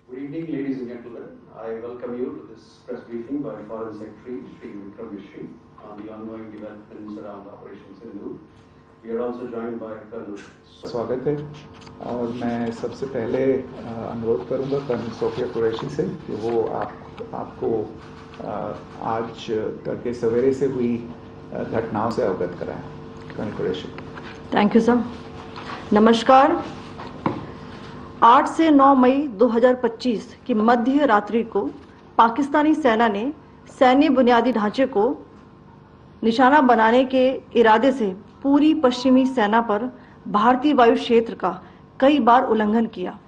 Good evening, ladies and gentlemen. I welcome you to this press briefing by Foreign Secretary Shri Vikram Mishri on the ongoing developments around Operation Sindoor. We are also joined by Colonel. स्वागत है और मैं सबसे पहले अनुरोध करूंगा colonel Sophia Qureshi से कि वो आपको आज तड़के सवेरे से हुई घटनाओं से अवगत कराएं। Colonel Qureshi. Thank you sir. नमस्कार। 8 से 9 मई 2025 की मध्य रात्रि को पाकिस्तानी सेना ने सैन्य बुनियादी ढांचे को निशाना बनाने के इरादे से पूरी पश्चिमी सेना पर भारतीय वायु क्षेत्र का कई बार उल्लंघन किया।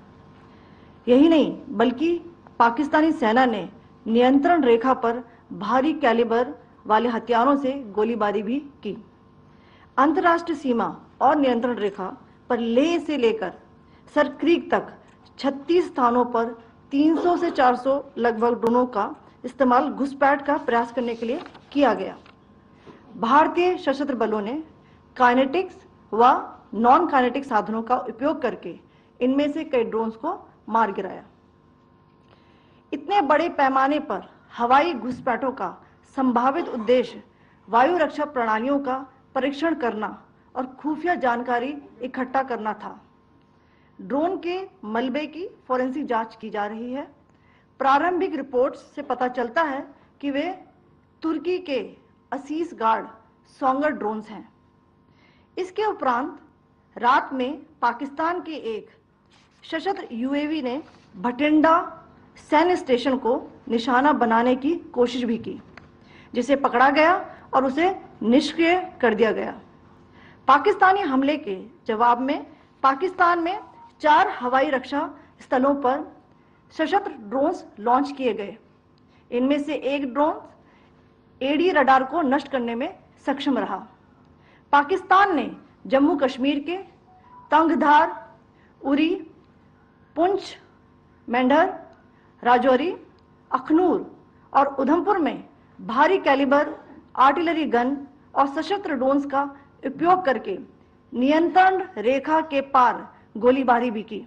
यही नहीं बल्कि पाकिस्तानी सेना ने नियंत्रण रेखा पर भारी कैलिबर वाले हथियारों से गोलीबारी भी की। अंतर्राष्ट्रीय सीमा और नियंत्रण रेखा पर लेह से लेकर सर क्रीक तक 36 स्थानों पर 300 से 400 लगभग ड्रोनों का इस्तेमाल घुसपैठ का प्रयास करने के लिए किया गया। भारतीय सशस्त्र बलों ने काइनेटिक्स व नॉन काइनेटिक साधनों का उपयोग करके इनमें से कई ड्रोन्स को मार गिराया। इतने बड़े पैमाने पर हवाई घुसपैठों का संभावित उद्देश्य वायु रक्षा प्रणालियों का परीक्षण करना और खुफिया जानकारी इकट्ठा करना था। ड्रोन के मलबे की फोरेंसिक जांच की जा रही है। प्रारंभिक रिपोर्ट्स से पता चलता है कि वे तुर्की के असीस गार्ड सोंगर ड्रोन्स हैं। इसके उपरांत रात में पाकिस्तान के एक सशस्त्र यूएवी ने भटिंडा सैन्य स्टेशन को निशाना बनाने की कोशिश भी की, जिसे पकड़ा गया और उसे निष्क्रिय कर दिया गया। पाकिस्तानी हमले के जवाब में पाकिस्तान में 4 हवाई रक्षा स्थलों पर सशस्त्र ड्रोन्स लॉन्च किए गए। इनमें से एक ड्रोन एडी रडार को नष्ट करने में सक्षम रहा। पाकिस्तान ने जम्मू कश्मीर के तंगधार, उरी, पुंछ, मेंढर, राजौरी, अखनूर और उधमपुर में भारी कैलिबर आर्टिलरी गन और सशस्त्र ड्रोन्स का उपयोग करके नियंत्रण रेखा के पार गोलीबारी भी की,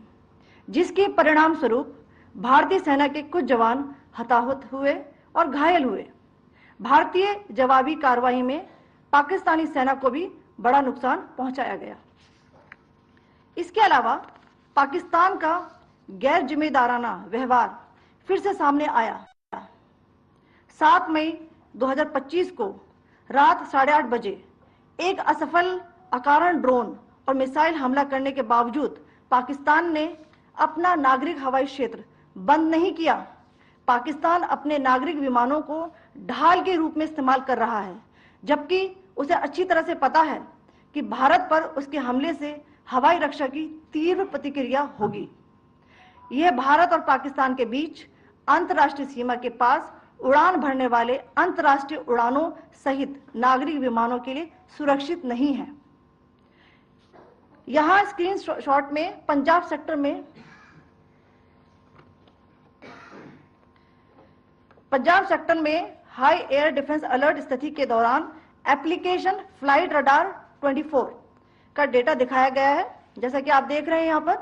जिसके परिणाम स्वरूप भारतीय सेना के कुछ जवान हताहत हुए और घायल हुए। भारतीय जवाबी कार्रवाई में पाकिस्तानी सेना को भी बड़ा नुकसान पहुंचाया गया। इसके अलावा पाकिस्तान का गैर जिम्मेदाराना व्यवहार फिर से सामने आया। 7 मई 2025 को रात 8:30 बजे एक असफल अकारण ड्रोन और मिसाइल हमला करने के बावजूद पाकिस्तान ने अपना नागरिक हवाई क्षेत्र बंद नहीं किया। पाकिस्तान अपने नागरिक विमानों को ढाल के रूप में इस्तेमाल कर रहा है, जबकि उसे अच्छी तरह से पता है कि भारत पर उसके हमले से हवाई रक्षा की तीव्र प्रतिक्रिया होगी। यह भारत और पाकिस्तान के बीच अंतर्राष्ट्रीय सीमा के पास उड़ान भरने वाले अंतर्राष्ट्रीय उड़ानों सहित नागरिक विमानों के लिए सुरक्षित नहीं है। यहां स्क्रीन शॉट में पंजाब सेक्टर में हाई एयर डिफेंस अलर्ट स्थिति के दौरान एप्लीकेशन फ्लाइट रडार 24 का डेटा दिखाया गया है। जैसा कि आप देख रहे हैं, यहां पर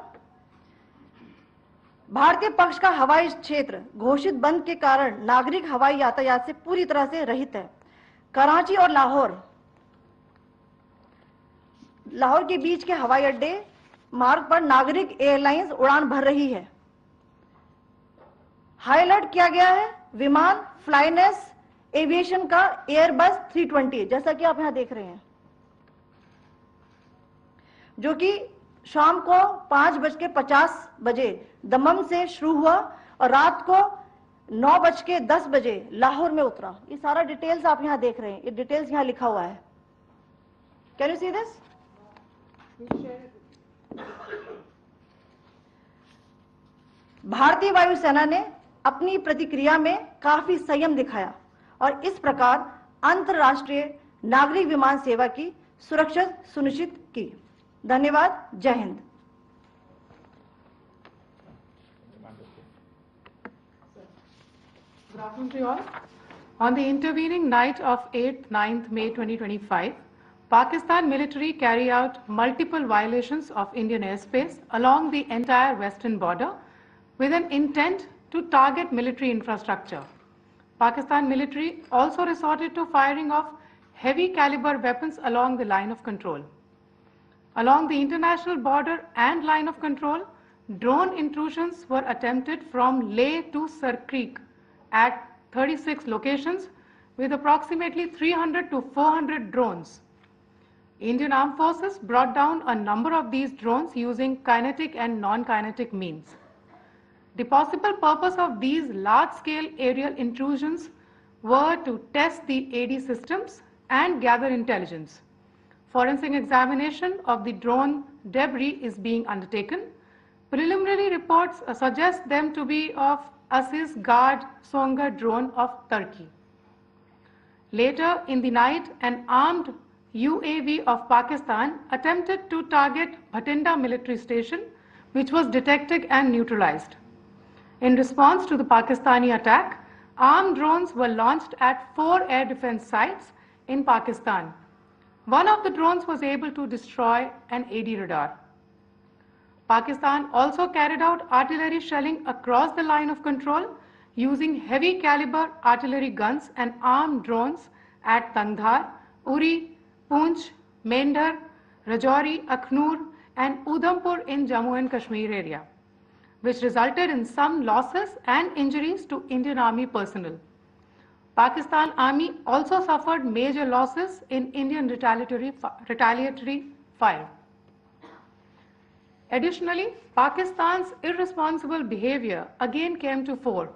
भारतीय पक्ष का हवाई क्षेत्र घोषित बंद के कारण नागरिक हवाई यातायात से पूरी तरह से रहित है। कराची और लाहौर के बीच के हवाई अड्डे मार्ग पर नागरिक एयरलाइंस उड़ान भर रही है। हाई अलर्ट किया गया है विमान फ्लाइनेस एविएशन का एयरबस 320, जैसा कि आप यहां देख रहे हैं, जो कि शाम को 5:50 दमम से शुरू हुआ और रात को 9:10 लाहौर में उतरा। ये सारा डिटेल्स आप यहां देख रहे हैं, ये डिटेल्स यहां लिखा हुआ है। Can you see this? भारतीय वायुसेना ने अपनी प्रतिक्रिया में काफी संयम दिखाया और इस प्रकार अंतर्राष्ट्रीय नागरिक विमान सेवा की सुरक्षा सुनिश्चित की। धन्यवाद। जय Hind. Good afternoon to you all. On the intervening night of 8th-9th May 2025, Pakistan military carry out multiple violations of Indian airspace along the entire western border, with an intent to target military infrastructure. Pakistan military also resorted to firing of heavy caliber weapons along the line of control. Along the international border and line of control, drone intrusions were attempted from Leh to Sar Creek at 36 locations with approximately 300 to 400 drones. Indian Armed Forces brought down a number of these drones using kinetic and non-kinetic means. The possible purpose of these large-scale aerial intrusions were to test the AD systems and gather intelligence. Forensic examination of the drone debris is being undertaken. Preliminary reports suggest them to be of Aziz Guard Songa drone of Turkey. Later in the night, an armed UAV of Pakistan attempted to target Bhatinda military station, which was detected and neutralized. In response to the Pakistani attack, armed drones were launched at 4 air defense sites in Pakistan. One of the drones was able to destroy an AD radar. Pakistan also carried out artillery shelling across the line of control using heavy caliber artillery guns and armed drones at Tangdhar, Uri, Poonch, Mendhar, Rajouri, Akhnur and Udhampur in Jammu and Kashmir area, which resulted in some losses and injuries to Indian Army personnel. Pakistan Army also suffered major losses in Indian retaliatory fire. Additionally, Pakistan's irresponsible behavior again came to fore.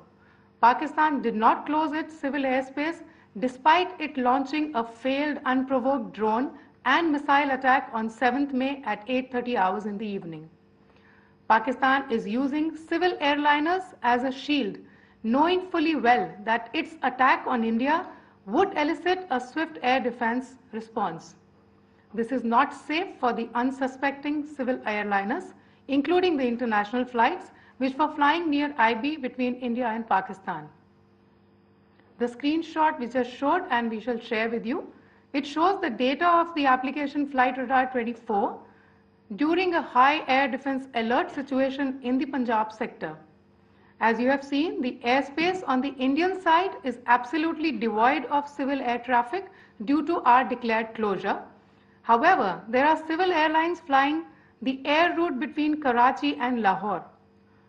Pakistan did not close its civil airspace despite it launching a failed unprovoked drone and missile attack on 7th May at 8:30 hours in the evening. Pakistan is using civil airliners as a shield, knowing fully well that its attack on India would elicit a swift air defense response. This is not safe for the unsuspecting civil airliners, including the international flights, which were flying near IB between India and Pakistan. The screenshot we just showed and we shall share with you, it shows the data of the application Flight Radar 24 during a high air defense alert situation in the Punjab sector. As you have seen, the airspace on the Indian side is absolutely devoid of civil air traffic due to our declared closure. However, there are civil airlines flying the air route between Karachi and Lahore.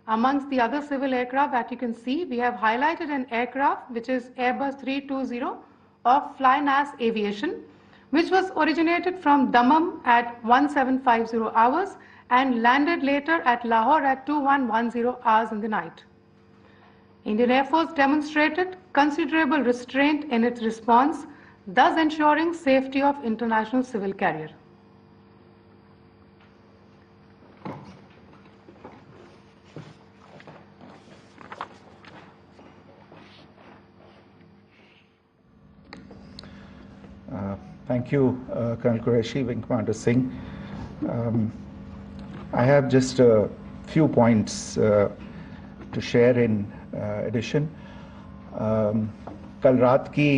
Amongst the other civil aircraft that you can see, we have highlighted an aircraft which is Airbus 320 of FlyNAS Aviation, which was originated from Dammam at 1750 hours and landed later at Lahore at 2110 hours in the night. Indian Air Force demonstrated considerable restraint in its response, thus ensuring safety of international civil carrier. Thank you, Colonel Qureshi, Wing Commander Singh. I have just a few points to share in addition. कल रात की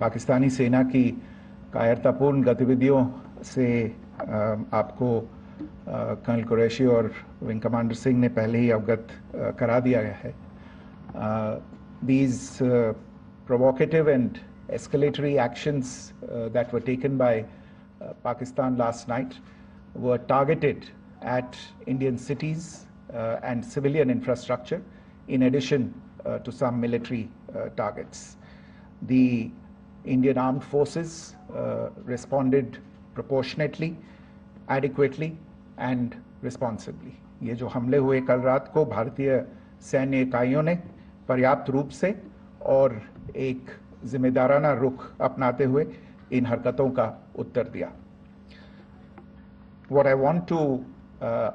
पाकिस्तानी सेना की कायरतापूर्ण गतिविधियों से आपको colonel Qureshi और विंग कमांडर सिंह ने पहले ही अवगत करा दिया गया है. These provocative and escalatory actions that were taken by Pakistan last night were targeted at Indian cities and civilian infrastructure, in addition to some military targets. The Indian Armed Forces responded proportionately, adequately and responsibly. ये जो हमले हुए कल रात को भारतीय सैन्य इकाइयों ने पर्याप्त रूप से और एक जिम्मेदाराना रुख अपनाते हुए इन हरकतों का उत्तर दिया. What I want to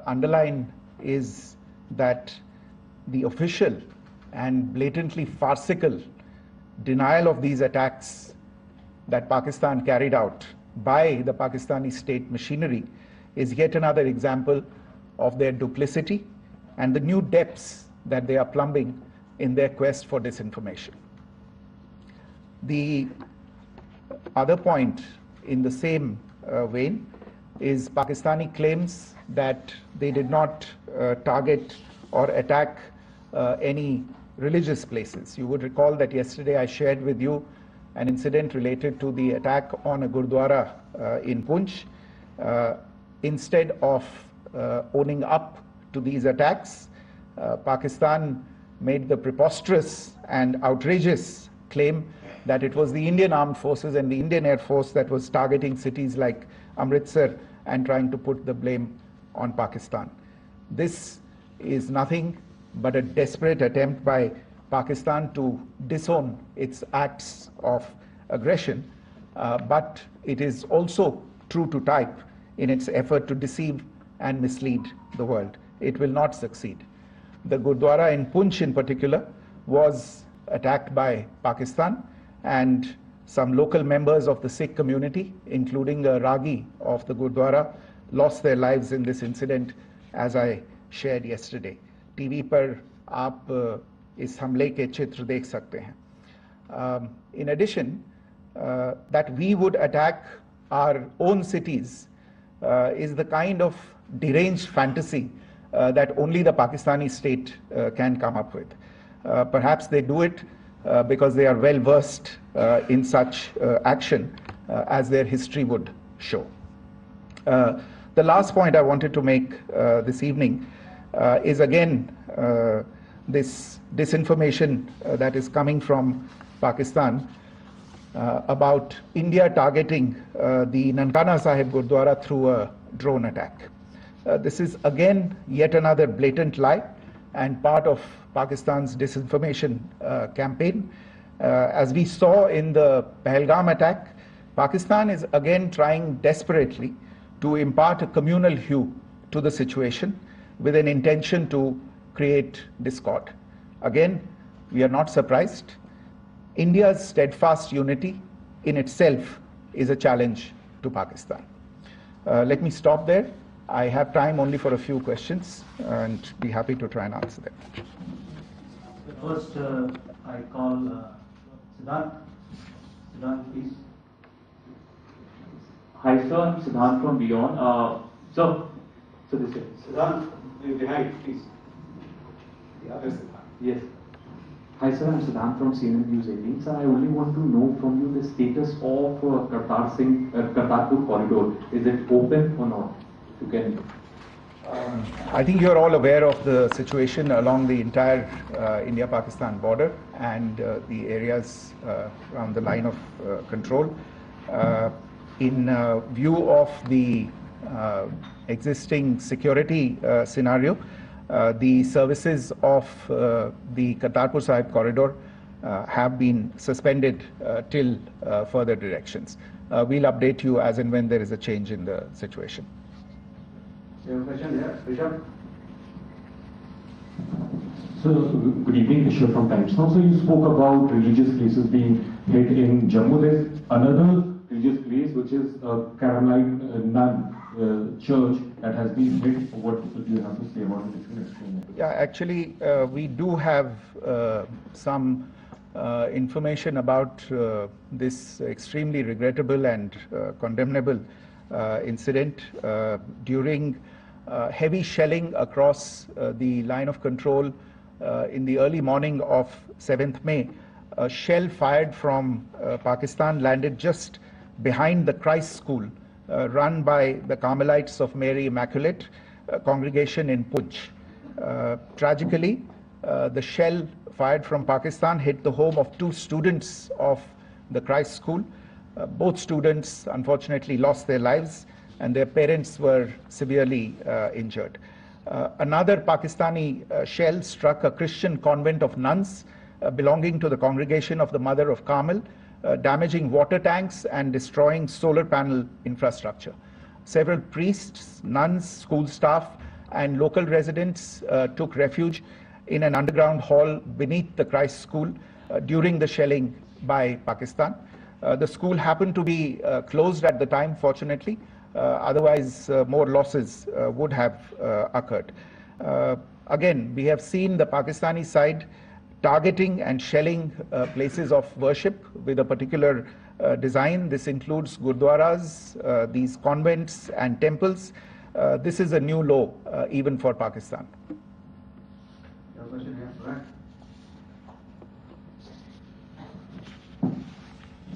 underline is that the official and blatantly farcical denial of these attacks that Pakistan carried out by the Pakistani state machinery is yet another example of their duplicity and the new depths that they are plumbing in their quest for disinformation. The other point in the same vein is Pakistani claims that they did not target or attack any religious places. You would recall that yesterday I shared with you an incident related to the attack on a Gurdwara in Punch. Instead of owning up to these attacks, Pakistan made the preposterous and outrageous claim that it was the Indian Armed Forces and the Indian Air Force that was targeting cities like Amritsar and trying to put the blame on Pakistan. This is nothing but a desperate attempt by Pakistan to disown its acts of aggression, but it is also true to type in its effort to deceive and mislead the world. It will not succeed. The Gurdwara in Punch in particular was attacked by Pakistan, and some local members of the Sikh community, including a Ragi of the Gurdwara, lost their lives in this incident, as I shared yesterday. TV पर आप इस हमले के चित्र देख सकते हैं. In addition, that we would attack our own cities is the kind of deranged fantasy that only the Pakistani state can come up with. Perhaps they do it because they are well versed in such action, as their history would show. The last point I wanted to make this evening is again this disinformation that is coming from Pakistan about India targeting the Nankana Sahib Gurdwara through a drone attack. This is again yet another blatant lie and part of Pakistan's disinformation campaign. As we saw in the Pahalgam attack, Pakistan is again trying desperately to impart a communal hue to the situation with an intention to create discord. Again, we are not surprised. India's steadfast unity in itself is a challenge to Pakistan. Let me stop there. I have time only for a few questions and be happy to try and answer them. First, I call Siddharth. Siddharth, please. Hi, sir. I'm Siddharth from Beyond. So this is Siddharth, behind, please. The other Siddharth. Yes. Hi, sir. I'm Siddharth from CNN News 18. Sir, I only want to know from you the status of Kartarpur corridor. Is it open or not? If you can. I think you're all aware of the situation along the entire India-Pakistan border and the areas around the line of control. In view of the existing security scenario, the services of the Kartarpur Sahib corridor have been suspended till further directions. We'll update you as and when there is a change in the situation. You have a question here, Rishabh? So, good evening, Rishabh from Times Now. So, you spoke about religious places being hit in Jammu. There's another religious place which is a Carmelite nun church that has been hit. What do you have to say about it? If you can explain that. Yeah, actually, we do have some information about this extremely regrettable and condemnable incident. During heavy shelling across the line of control in the early morning of 7th May, a shell fired from Pakistan landed just behind the Christ School run by the Carmelites of Mary Immaculate congregation in Punch. Tragically, the shell fired from Pakistan hit the home of 2 students of the Christ School. Both students unfortunately lost their lives and their parents were severely injured. Another Pakistani shell struck a Christian convent of nuns belonging to the congregation of the Mother of Carmel, damaging water tanks and destroying solar panel infrastructure. Several priests, nuns, school staff and local residents took refuge in an underground hall beneath the Christ School during the shelling by Pakistan. The school happened to be closed at the time, fortunately. Otherwise, more losses would have occurred. Again, we have seen the Pakistani side targeting and shelling places of worship with a particular design. This includes gurdwaras, these convents and temples. This is a new low even for Pakistan.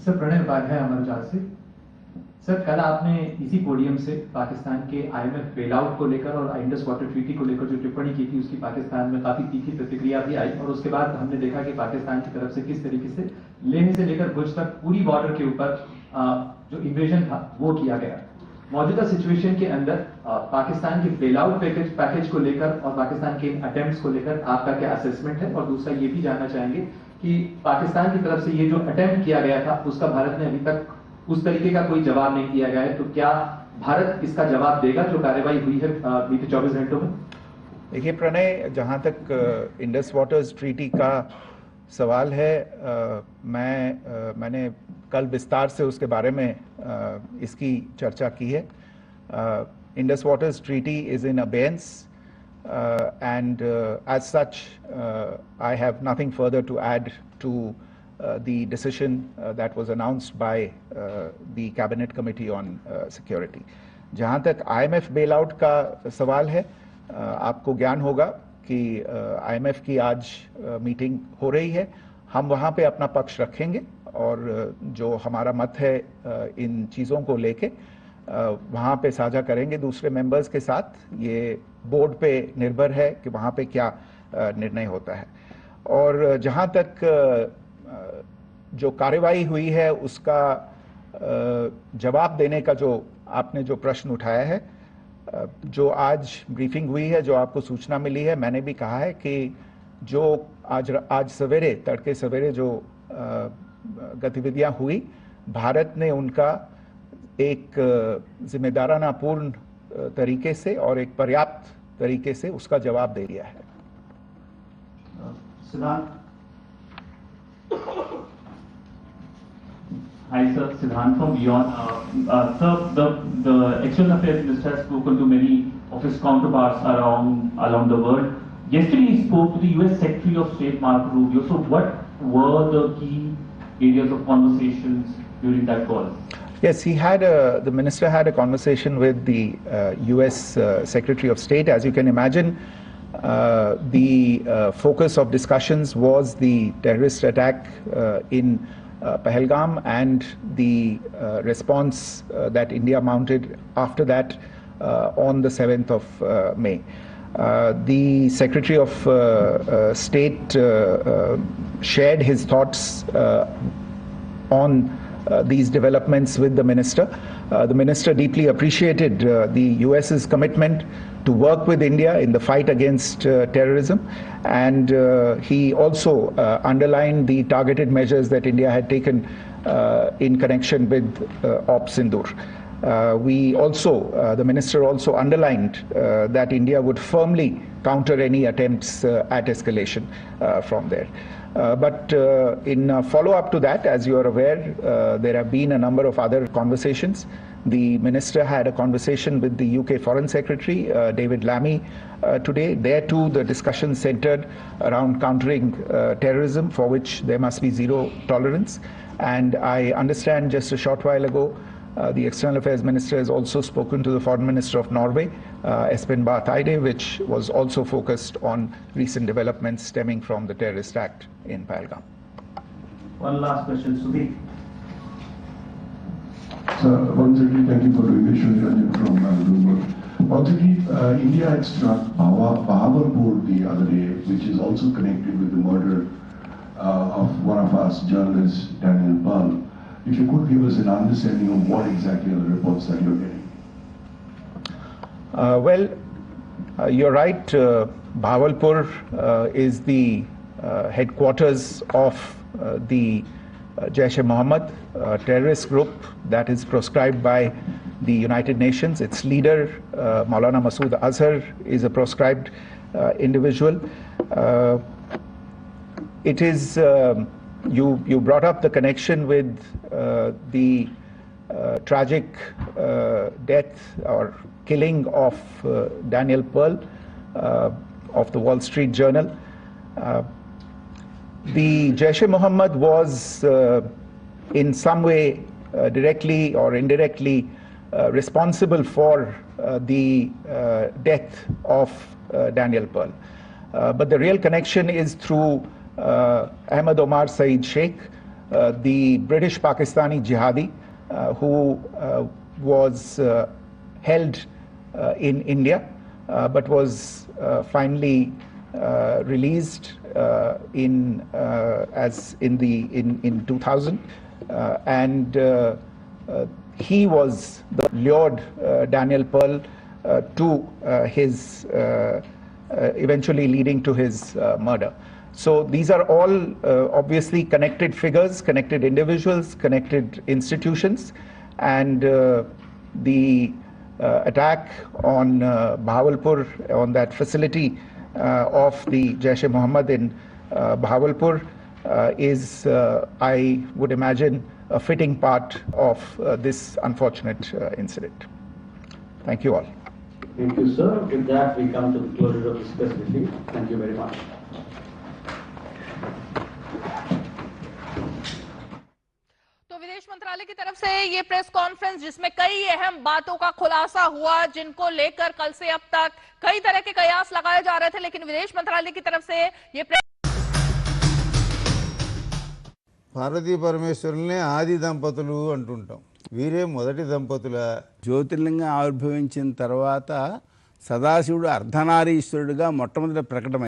Sir Pranay Upadhyay Amar Ujala से। Sir कल आपने इसी podium से पाकिस्तान के IMF bailout को लेकर और Indus water treaty को लेकर जो टिप्पणी की थी उसकी पाकिस्तान में काफी तीखी प्रतिक्रिया भी आई और उसके बाद हमने देखा कि पाकिस्तान की तरफ से किस तरीके से लेह से लेकर भुज तक पूरी बॉर्डर के ऊपर जो इन्वेजन था वो किया गया। मौजूदा सिचुएशन के अंदर पाकिस्तान के बेलआउट पैकेज को लेकर और पाकिस्तान के अटेम्प्ट्स को लेकर आपका क्या असेसमेंट है? और दूसरा ये भी जानना चाहेंगे कि पाकिस्तान की तरफ से ये जो अटेम्प्ट किया गया था उसका भारत ने अभी तक उस तरीके का कोई जवाब नहीं दिया गया है, तो क्या भारत इसका जवाब देगा जो कार्रवाई हुई है बीते 24 घंटों में? देखिए प्रणय, जहाँ तक इंडस वाटर्स ट्रीटी का सवाल है, मैंने कल विस्तार से उसके बारे में इसकी चर्चा की है। Indus waters treaty is in abeyance and as such I have nothing further to add to the decision that was announced by the cabinet committee on security. जहाँ तक IMF bailout का सवाल है, आपको ज्ञान होगा कि IMF की आज मीटिंग हो रही है। हम वहाँ पे अपना पक्ष रखेंगे और जो हमारा मत है इन चीज़ों को लेके वहाँ पे साझा करेंगे दूसरे मेंबर्स के साथ। ये बोर्ड पे निर्भर है कि वहाँ पे क्या निर्णय होता है। और जहाँ तक जो कार्रवाई हुई है उसका जवाब देने का जो आपने जो प्रश्न उठाया है, जो आज ब्रीफिंग हुई है, जो आपको सूचना मिली है, मैंने भी कहा है कि जो आज सवेरे तड़के सवेरे जो गतिविधियां हुई, भारत ने उनका एक जिम्मेदाराना पूर्ण तरीके से और एक पर्याप्त तरीके से उसका जवाब दे दिया है। सिद्धांत। Hi sir, Siddhant from Beyond. Sir, the External Affairs Minister has spoken to many of his counterparts along the world. Yesterday he spoke to the US Secretary of State Marco Rubio. So what were the key areas of conversations during that call? Yes, the minister had a conversation with the US Secretary of State. As you can imagine, the focus of discussions was the terrorist attack in Pahalgam and the response that India mounted after that on the 7th of May. The Secretary of State shared his thoughts on these developments with the minister. The minister deeply appreciated the US's commitment to work with India in the fight against terrorism, and he also underlined the targeted measures that India had taken in connection with Sindoor. The minister also underlined that India would firmly counter any attempts at escalation from there. But in follow-up to that, as you are aware, there have been a number of other conversations. The minister had a conversation with the UK Foreign Secretary, David Lammy, today. There too, the discussion centered around countering terrorism, for which there must be zero tolerance. And I understand just a short while ago, the External Affairs Minister has also spoken to the Foreign Minister of Norway, Espen Barth Eide, which was also focused on recent developments stemming from the terrorist act in Pahalgam. One last question, Sudhir. Sir, once again, thank you for doing this. Shri from Bloomberg. Once again, India had struck Pahalgam the other day, which is also connected with the murder of one of our journalists, Daniel Pearl. If you could give us an understanding of what exactly are the reports that you're getting. You're right. Bahawalpur is the headquarters of the Jaish-e-Mohammed terrorist group that is proscribed by the United Nations. Its leader, Maulana Masood Azhar, is a proscribed individual. It is you brought up the connection with the tragic death or killing of Daniel Pearl of the Wall Street Journal. The Jaish-e-Mohammed was in some way directly or indirectly responsible for the death of Daniel Pearl. but the real connection is through Ahmad Omar Saeed Sheikh, the British Pakistani jihadi who was held in India but was finally released in 2000, and he was the lured Daniel Pearl to his eventually leading to his murder. So these are all obviously connected figures, connected individuals, connected institutions, and the attack on Bahawalpur, on that facility of the Jaish-e-Mohammed in Bahawalpur is, I would imagine, a fitting part of this unfortunate incident. Thank you all. Thank you, sir. With that, we come to the closure of this press briefing. Thank you very much. तो विदेश मंत्रालय की तरफ से ये press conference जिसमें कई अहम बातों का खुलासा हुआ, जिनको लेकर कल से अब तक कई तरह के कयास लगाए जा रहे थे, लेकिन विदेश मंत्रालय की तरफ से ये పార్వతీ పరమేశ్వరుల్నే ఆది దంపతులు అంటుంటాం. వీరే మొదటి దంపతుల. జ్యోతిర్లింగం ఆవిర్భవించిన తర్వాత సదాశివుడు అర్ధనారీశ్వరుడుగా మొట్టమొదటి ప్రకటన